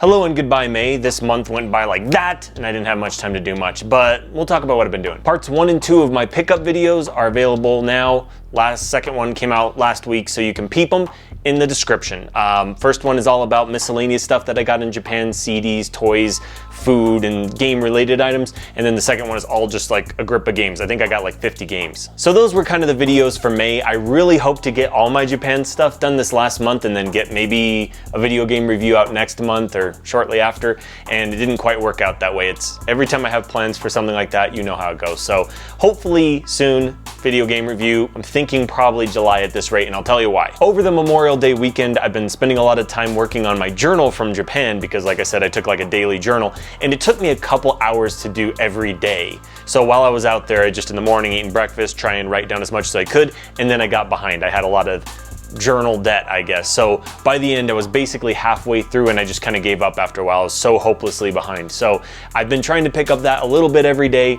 Hello and goodbye May. This month went by like that and I didn't have much time to do much, but we'll talk about what I've been doing. Parts 1 and 2 of my pickup videos are available now. Second one came out last week, so you can peep them in the description. First one is all about miscellaneous stuff that I got in Japan, CDs, toys, food, and game related items. And then the second one is all just like a grip of games. I think I got like 50 games. So those were kind of the videos for May. I really hope to get all my Japan stuff done this last month and then get maybe a video game review out next month or shortly after. And it didn't quite work out that way. It's every time I have plans for something like that, you know how it goes. So hopefully soon, video game review. I'm thinking probably July at this rate, and I'll tell you why. Over the Memorial Day weekend, I've been spending a lot of time working on my journal from Japan because, like I said, I took like a daily journal, and it took me a couple hours to do every day. So while I was out there, I just in the morning eating breakfast, try and write down as much as I could, and then I got behind. I had a lot of journal debt, I guess. So by the end, I was basically halfway through and I just kind of gave up after a while. I was so hopelessly behind. So I've been trying to pick up that a little bit every day.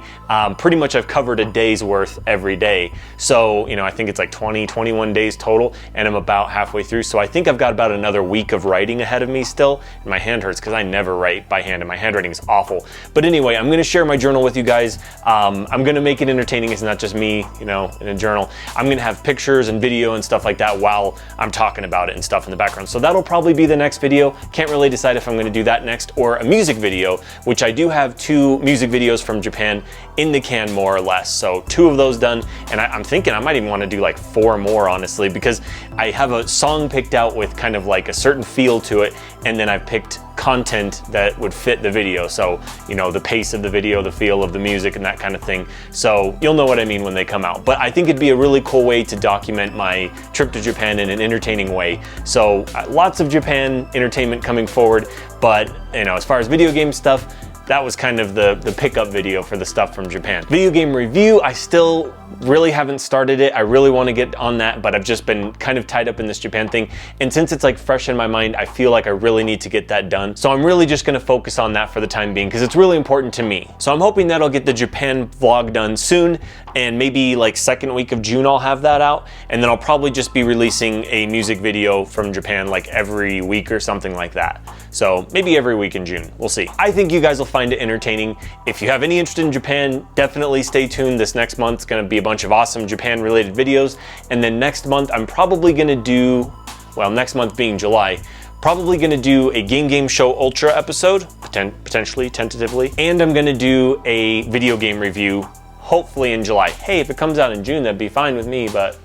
Pretty much I've covered a day's worth every day. So, you know, I think it's like 21 days total and I'm about halfway through. So I think I've got about another week of writing ahead of me still. And my hand hurts because I never write by hand and my handwriting is awful. But anyway, I'm going to share my journal with you guys. I'm going to make it entertaining. It's not just me, you know, in a journal. I'm going to have pictures and video and stuff like that while I'm talking about it and stuff in the background. So that'll probably be the next video. Can't really decide if I'm going to do that next or a music video, which I do have 2 music videos from Japan in the can more or less. So 2 of those done. And I'm thinking I might even want to do like 4 more, honestly, because I have a song picked out with kind of like a certain feel to it. And then I've picked content that would fit the video. So, you know, the pace of the video, the feel of the music and that kind of thing. So you'll know what I mean when they come out. But I think it'd be a really cool way to document my trip to Japan in an entertaining way. So lots of Japan entertainment coming forward. But, you know, as far as video game stuff, that was kind of the pickup video for the stuff from Japan. Video game review, I still really haven't started it. I really want to get on that, but I've just been kind of tied up in this Japan thing. And since it's like fresh in my mind, I feel like I really need to get that done. So I'm really just going to focus on that for the time being because it's really important to me. So I'm hoping that I'll get the Japan vlog done soon, and maybe like second week of June I'll have that out. And then I'll probably just be releasing a music video from Japan like every week or something like that. So maybe every week in June, we'll see. I think you guys will find it entertaining. If you have any interest in Japan, definitely stay tuned. This next month's gonna be a bunch of awesome Japan related videos. And then next month, I'm probably gonna do, well, next month being July, probably gonna do a Game Show Ultra episode, potentially, tentatively. And I'm gonna do a video game review, hopefully in July. Hey, if it comes out in June, that'd be fine with me, but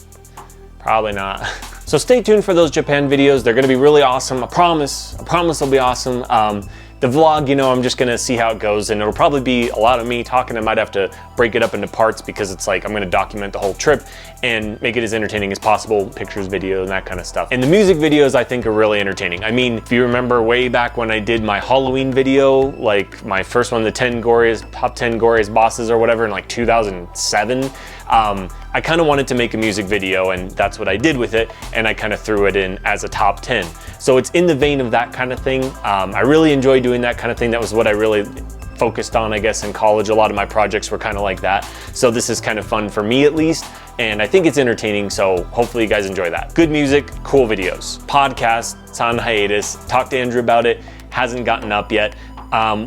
probably not. So stay tuned for those Japan videos. They're gonna be really awesome. I promise they'll be awesome. The vlog, you know, I'm just gonna see how it goes, and it'll probably be a lot of me talking. I might have to break it up into parts because it's like I'm gonna document the whole trip and make it as entertaining as possible, pictures, video, and that kind of stuff. And the music videos I think are really entertaining. I mean, if you remember way back when I did my Halloween video, like my first one, the top 10 goriest bosses or whatever in like 2007, I kind of wanted to make a music video, and that's what I did with it, and I kind of threw it in as a top 10. So it's in the vein of that kind of thing. I really enjoy doing that kind of thing. That was what I really focused on, I guess, in college. A lot of my projects were kind of like that. So this is kind of fun for me at least, and I think it's entertaining, so hopefully you guys enjoy that. Good music, cool videos. Podcast, it's on hiatus. Talked to Andrew about it, hasn't gotten up yet.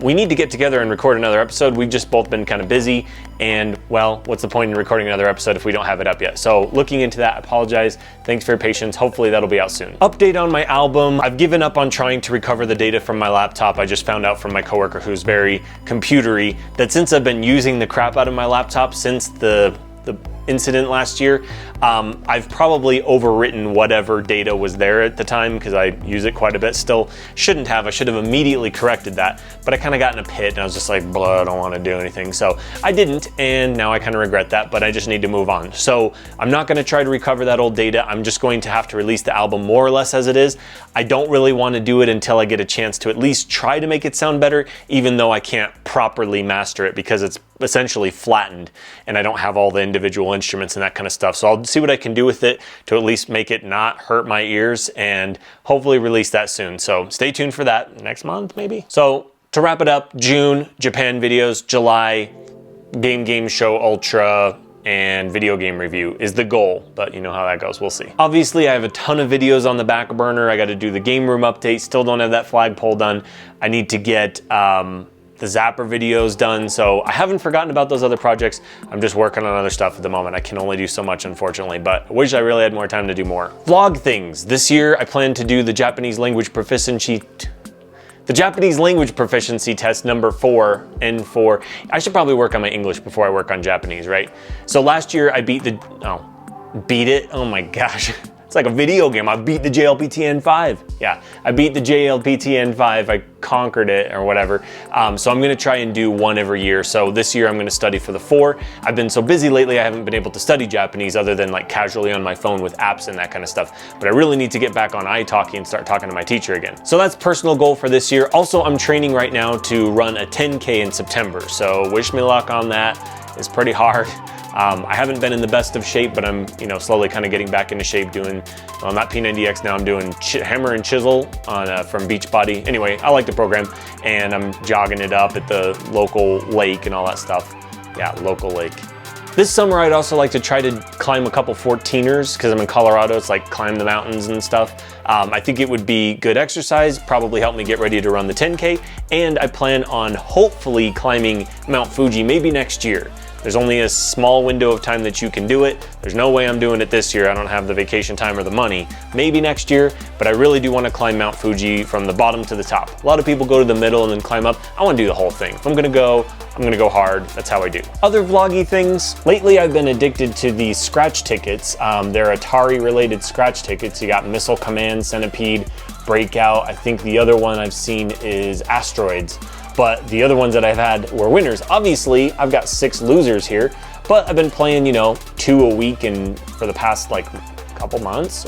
We need to get together and record another episode. We've just both been kind of busy, and well, what's the point in recording another episode if we don't have it up yet? So looking into that, I apologize. Thanks for your patience. Hopefully that'll be out soon. Update on my album. I've given up on trying to recover the data from my laptop. I just found out from my coworker, who's very computery, that since I've been using the crap out of my laptop since the incident last year, I've probably overwritten whatever data was there at the time because I use it quite a bit still. Shouldn't have. I should have immediately corrected that, but I kind of got in a pit and I was just like, blah, I don't want to do anything. So I didn't, and now I kind of regret that, but I just need to move on. So I'm not going to try to recover that old data. I'm just going to have to release the album more or less as it is. I don't really want to do it until I get a chance to at least try to make it sound better, even though I can't properly master it because it's essentially flattened and I don't have all the individual instruments and that kind of stuff. So I'll see what I can do with it to at least make it not hurt my ears and hopefully release that soon. So stay tuned for that next month maybe. So to wrap it up, June, Japan videos, July, Game Show Ultra, and video game review is the goal, but you know how that goes, we'll see. Obviously, I have a ton of videos on the back burner. I gotta do the game room update, still don't have that flagpole done. I need to get the Zapper videos done, so I haven't forgotten about those other projects. I'm just working on other stuff at the moment. I can only do so much, unfortunately, but I wish I really had more time to do more. Vlog things. This year, I plan to do the Japanese language proficiency test number 4 and 4. I should probably work on my English before I work on Japanese, right? So last year I beat it? Oh my gosh. It's like a video game. I beat the JLPT-N5. Yeah, I beat the JLPT-N5. I conquered it or whatever. So I'm gonna try and do one every year. So this year I'm gonna study for the 4. I've been so busy lately, I haven't been able to study Japanese other than like casually on my phone with apps and that kind of stuff. But I really need to get back on iTalki and start talking to my teacher again. So that's personal goal for this year. Also, I'm training right now to run a 10K in September. So wish me luck on that. It's pretty hard. I haven't been in the best of shape, but I'm, slowly kind of getting back into shape doing, well, not P90X now, I'm doing hammer and chisel on from Beachbody. Anyway, I like the program, and I'm jogging it up at the local lake and all that stuff. Yeah, local lake. This summer, I'd also like to try to climb a couple 14ers, because I'm in Colorado, it's like climb the mountains and stuff. I think it would be good exercise, probably help me get ready to run the 10K, and I plan on hopefully climbing Mount Fuji maybe next year. There's only a small window of time that you can do it. There's no way I'm doing it this year. I don't have the vacation time or the money. Maybe next year, but I really do want to climb Mount Fuji from the bottom to the top. A lot of people go to the middle and then climb up. I want to do the whole thing. If I'm gonna go, I'm gonna go hard. That's how I do. Other vloggy things. Lately, I've been addicted to these scratch tickets. They're Atari related scratch tickets. You got Missile Command, Centipede, Breakout. I think the other one I've seen is Asteroids. But the other ones that I've had were winners. Obviously, I've got 6 losers here, but I've been playing, 2 a week and for the past like couple months,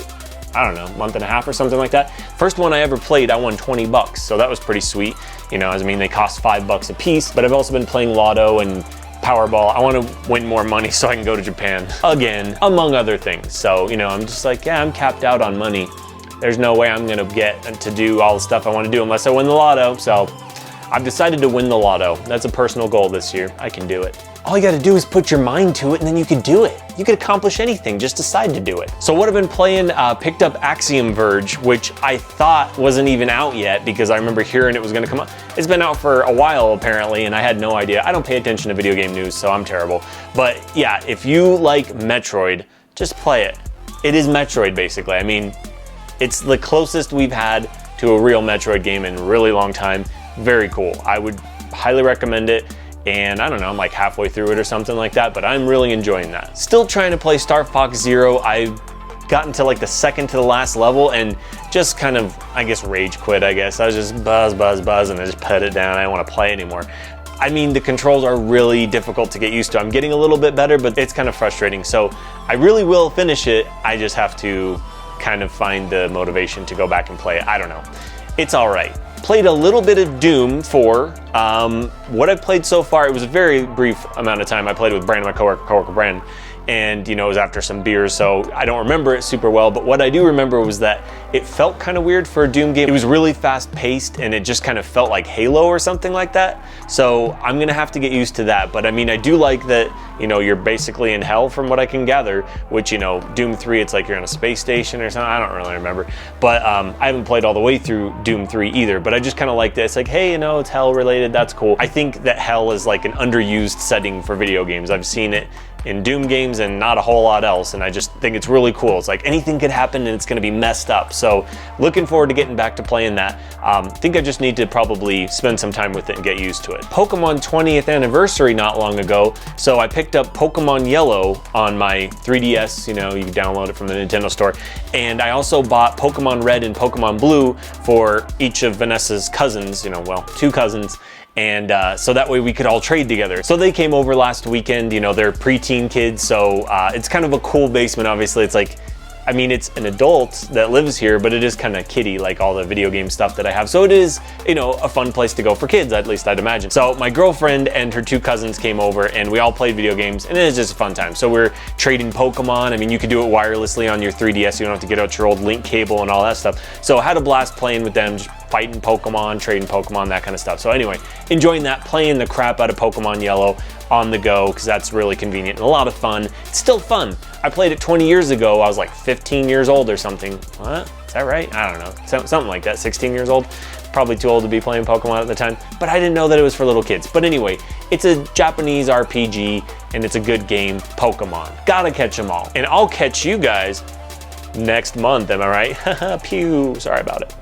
I don't know, month and a half or something like that. First one I ever played, I won 20 bucks. So that was pretty sweet. They cost $5 a piece, but I've also been playing Lotto and Powerball. I want to win more money so I can go to Japan again, among other things. So, I'm just like, yeah, I'm capped out on money. There's no way I'm gonna get to do all the stuff I want to do unless I win the Lotto. So I've decided to win the Lotto. That's a personal goal this year. I can do it. All you gotta do is put your mind to it and then you can do it. You could accomplish anything, just decide to do it. So what I've been playing, picked up Axiom Verge, which I thought wasn't even out yet because I remember hearing it was gonna come out. It's been out for a while apparently and I had no idea. I don't pay attention to video game news, so I'm terrible. But yeah, if you like Metroid, just play it. It is Metroid basically. I mean, it's the closest we've had to a real Metroid game in a really long time. Very cool. I would highly recommend it. And I don't know, I'm like halfway through it or something like that, but I'm really enjoying that. Still trying to play Star Fox Zero. I've gotten to like the second to the last level and just kind of, I guess, rage quit, I guess. I was just buzz, and I just put it down. I don't want to play anymore. I mean, the controls are really difficult to get used to. I'm getting a little bit better, but it's kind of frustrating. So I really will finish it. I just have to kind of find the motivation to go back and play it. I don't know. It's all right. Played a little bit of Doom 4. What I've played so far, it was a very brief amount of time. I played with Brandon, my coworker Brandon, and it was after some beers, so I don't remember it super well, but what I do remember was that it felt kind of weird for a Doom game. It was really fast paced and it just kind of felt like Halo or something like that. So I'm gonna have to get used to that. But I mean, I do like that, you're basically in hell from what I can gather, which, Doom 3, it's like you're on a space station or something. I don't really remember. But I haven't played all the way through Doom 3 either, but I just kind of like that. It's like, hey, it's hell related, that's cool. I think that hell is like an underused setting for video games. I've seen it in Doom games and not a whole lot else, and I just think it's really cool. It's like anything could happen and it's gonna be messed up. So looking forward to getting back to playing that. I think I just need to probably spend some time with it and get used to it. Pokemon 20th anniversary not long ago, so I picked up Pokemon Yellow on my 3DS, you can download it from the Nintendo store, and I also bought Pokemon Red and Pokemon Blue for each of Vanessa's cousins, 2 cousins, and so that way we could all trade together. So they came over last weekend, they're preteen kids, so it's kind of a cool basement. Obviously it's like, I mean, it's an adult that lives here, but it is kind of kiddie, like all the video game stuff that I have. So it is, a fun place to go for kids, at least I'd imagine. So my girlfriend and her 2 cousins came over and we all played video games and it was just a fun time. So we're trading Pokemon. I mean, you could do it wirelessly on your 3DS. You don't have to get out your old link cable and all that stuff. So I had a blast playing with them, just fighting Pokemon, trading Pokemon, that kind of stuff. So anyway, enjoying that, playing the crap out of Pokemon Yellow. on the go, because that's really convenient and a lot of fun. It's still fun. I played it 20 years ago. I was like 15 years old or something. What? Is that right? I don't know. Something like that, 16 years old. Probably too old to be playing Pokemon at the time, but I didn't know that it was for little kids. But anyway, it's a Japanese RPG and it's a good game, Pokemon. Gotta catch them all. And I'll catch you guys next month, am I right? Pew, sorry about it.